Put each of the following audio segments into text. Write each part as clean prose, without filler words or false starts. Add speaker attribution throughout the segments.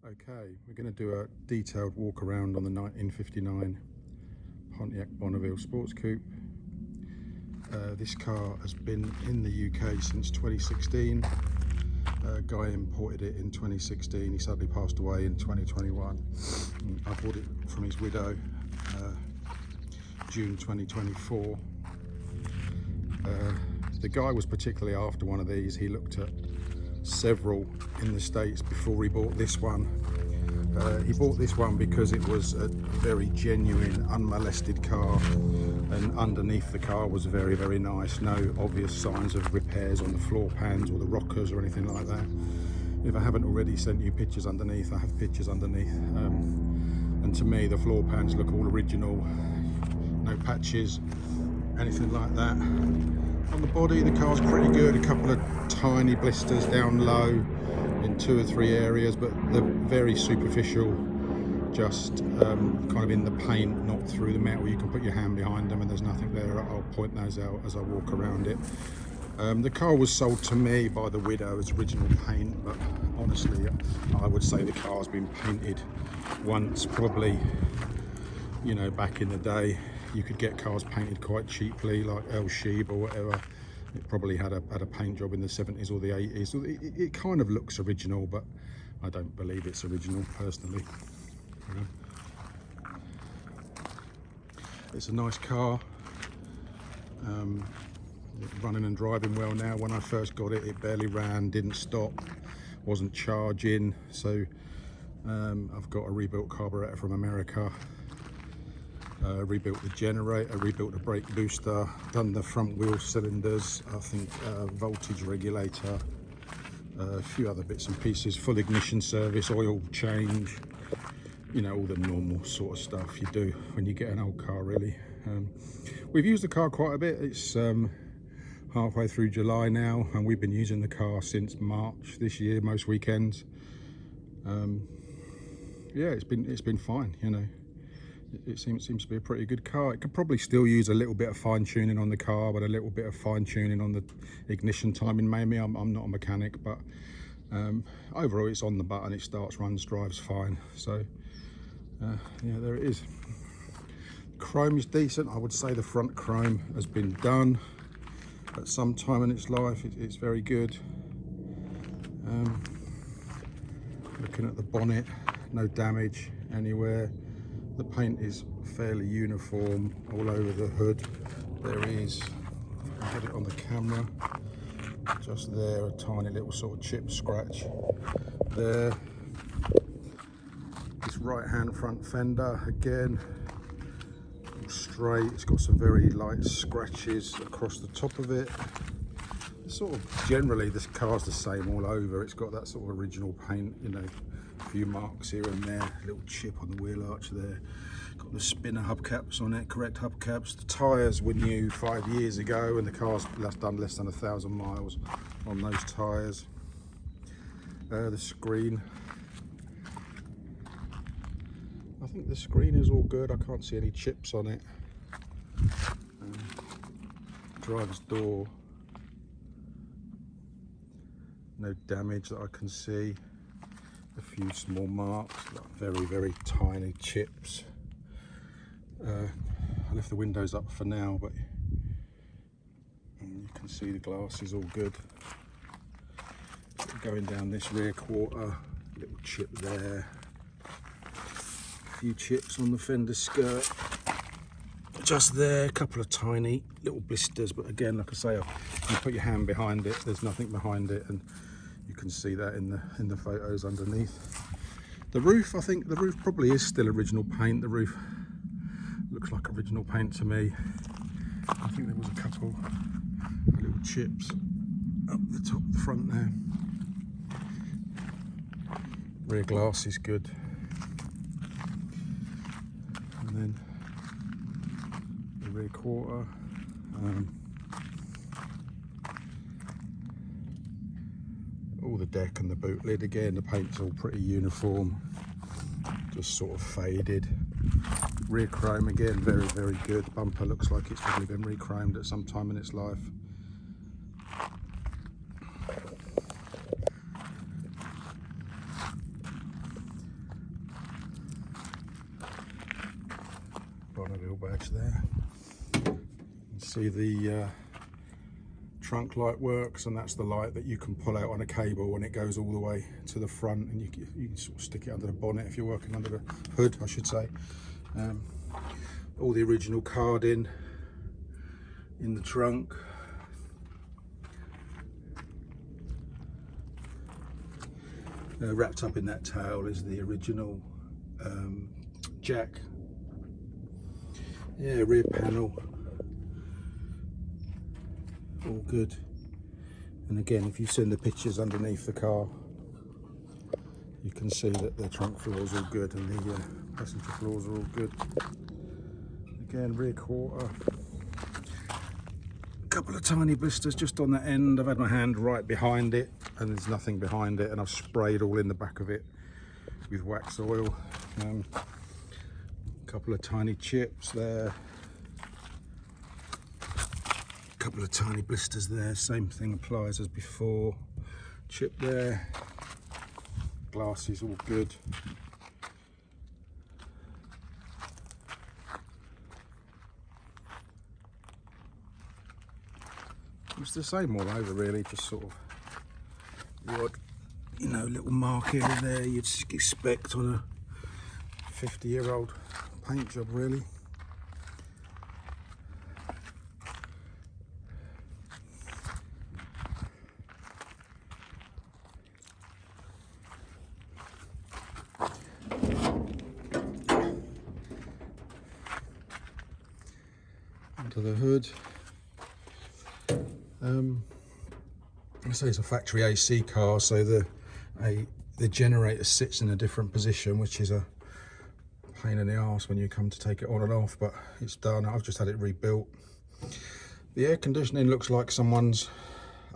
Speaker 1: Okay, we're going to do a detailed walk around on the 1959 Pontiac Bonneville Sport Coupe. This car has been in the UK since 2016. A guy imported it in 2016. He sadly passed away in 2021. I bought it from his widow June 2024. The guy was particularly after one of these. He looked at several in the States before he bought this one. He bought this one because it was a very genuine, unmolested car, and underneath the car was very, very nice. No obvious signs of repairs on the floor pans or the rockers or anything like that. If I haven't already sent you pictures underneath, I have pictures underneath. And to me, the floor pans look all original, no patches, anything like that. On the body, the car's pretty good. A couple of tiny blisters down low in 2 or 3 areas, but they're very superficial, just kind of in the paint, not through the metal. You can put your hand behind them and there's nothing there. I'll point those out as I walk around it. The car was sold to me by the widow as original paint, but honestly I would say the car's been painted once, probably, you know, back in the day. You could get cars painted quite cheaply, like El Sheeb or whatever. It probably had a paint job in the 70s or the 80s. So it kind of looks original, but I don't believe it's original personally. You know? It's a nice car. Running and driving well now. When I first got it, it barely ran, didn't stop, wasn't charging. So I've got a rebuilt carburetor from America. Rebuilt the generator, rebuilt the brake booster, done the front wheel cylinders, I think voltage regulator, a few other bits and pieces, full ignition service, oil change, you know, all the normal sort of stuff you do when you get an old car, really. We've used the car quite a bit. It's halfway through July now, and we've been using the car since March this year, most weekends. Yeah, it's been fine, you know. It seems to be a pretty good car. It could probably still use a little bit of fine tuning on the car, but a little bit of fine tuning on the ignition timing maybe. I'm not a mechanic, but overall it's on the button, it starts, runs, drives fine. So yeah, there it is. Chrome is decent. I would say the front chrome has been done at some time in its life. It's very good. Looking at the bonnet, no damage anywhere. The paint is fairly uniform all over the hood. There is, if I can get it on the camera, just there, a tiny little sort of chip scratch there. This right hand front fender, again, straight. It's got some very light scratches across the top of it. Sort of generally this car's the same all over. It's got that sort of original paint, you know, a few marks here and there, a little chip on the wheel arch there. Got the spinner hubcaps on it, correct hubcaps. The tyres were new 5 years ago and the car's done less than 1,000 miles on those tyres. The screen, I think the screen is all good. I can't see any chips on it. Driver's door, no damage that I can see. A few small marks, very, very tiny chips. I left the windows up for now, but you can see the glass is all good. Going down this rear quarter, little chip there. A few chips on the fender skirt. Just there, a couple of tiny little blisters, but again, like I say, you put your hand behind it, there's nothing behind it, and you can see that in the photos underneath. The roof, I think the roof probably is still original paint. The roof looks like original paint to me. I think there was a couple of little chips up the top, the front there. Rear glass is good. And then the rear quarter. All the deck and the boot lid, again the paint's all pretty uniform, just sort of faded. Rear chrome again, very, very good. Bumper looks like it's probably been re-chromed at some time in its life. badge there. You can see the trunk light works, and that's the light that you can pull out on a cable, and it goes all the way to the front, and you can sort of stick it under the bonnet if you're working under the hood, I should say. All the original carding in the trunk. Wrapped up in that towel is the original jack. Yeah, rear panel, all good. And again, if you send the pictures underneath the car, you can see that the trunk floor is all good and the passenger floors are all good. Again, rear quarter. A couple of tiny blisters just on the end. I've had my hand right behind it and there's nothing behind it, and I've sprayed all in the back of it with wax oil. A couple of tiny chips there. A couple of tiny blisters there. Same thing applies as before. Chip there. Glass is all good. It's the same all over really, just sort of the odd, you know, little mark here and there you'd expect on a 50-year-old paint job really. Onto the hood. I say it's a factory AC car, so the generator sits in a different position, which is a pain in the arse when you come to take it on and off, but it's done. I've just had it rebuilt. The air conditioning looks like someone's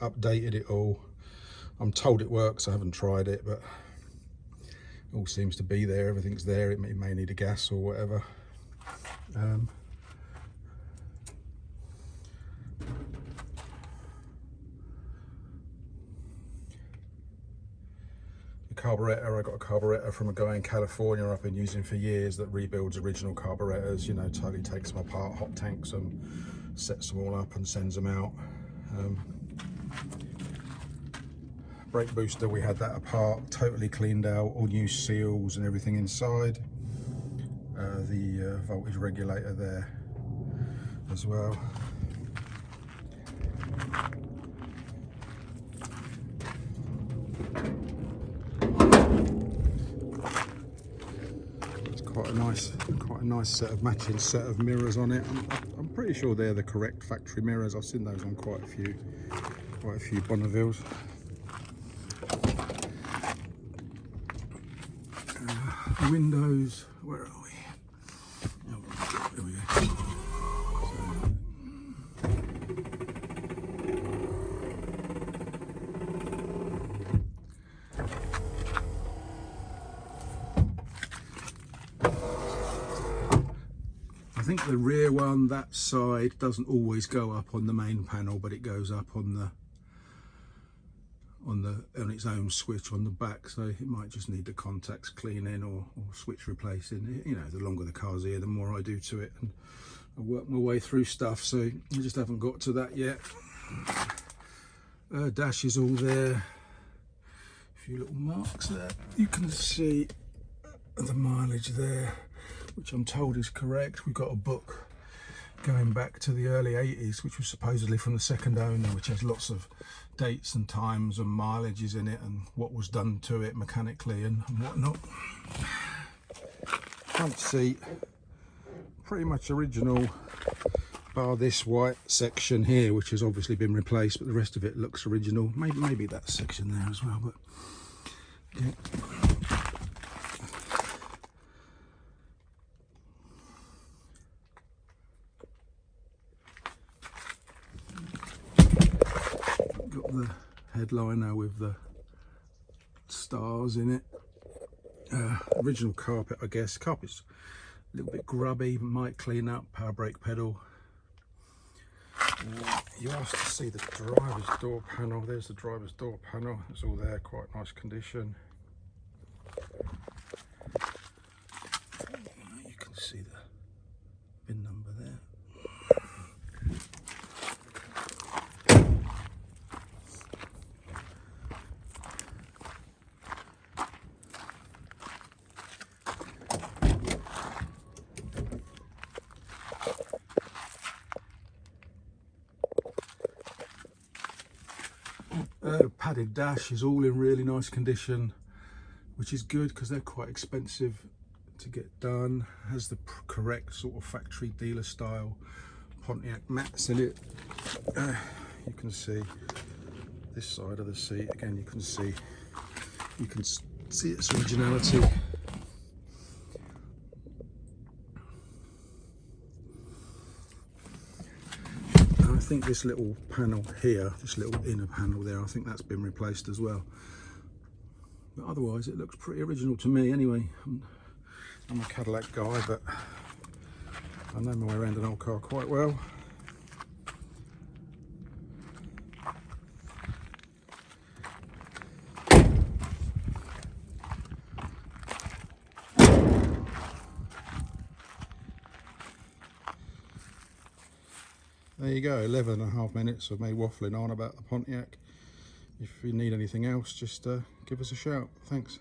Speaker 1: updated it all. I'm told it works, I haven't tried it, but it all seems to be there. Everything's there. It may need a gas or whatever. Carburetor, I got a carburetor from a guy in California I've been using for years that rebuilds original carburetors, you know, totally takes them apart, hot tanks them, sets them all up and sends them out. Brake booster, we had that apart, totally cleaned out, all new seals and everything inside. The voltage regulator there as well. Quite a nice set of matching set of mirrors on it. I'm pretty sure they're the correct factory mirrors. I've seen those on quite a few Bonnevilles. Windows, where are we? Oh, there we go. I think the rear one, that side, doesn't always go up on the main panel, but it goes up on its own switch on the back, so it might just need the contacts cleaning or switch replacing. You know, the longer the car's here, the more I do to it, and I work my way through stuff, so I just haven't got to that yet. Dash is all there. A few little marks there. You can see the mileage there, which I'm told is correct. We've got a book going back to the early 80s, which was supposedly from the second owner, which has lots of dates and times and mileages in it and what was done to it mechanically and whatnot. Front seat, pretty much original, bar this white section here, which has obviously been replaced, but the rest of it looks original. Maybe that section there as well, but yeah. The headliner with the stars in it. Original carpet, I guess. Carpet's a little bit grubby, might clean up. Power brake pedal. You asked to see the driver's door panel. There's the driver's door panel. It's all there, quite nice condition. You can see bin number there. Padded dash is all in really nice condition, which is good because they're quite expensive to get done. Has the correct sort of factory dealer style Pontiac mats in it. You can see this side of the seat again. You can see its originality. I think this little panel here, this little inner panel there, I think that's been replaced as well. But otherwise it looks pretty original to me anyway. I'm a Cadillac guy, but I know my way around an old car quite well. There you go, 11.5 minutes of me waffling on about the Pontiac. If you need anything else, just give us a shout. Thanks.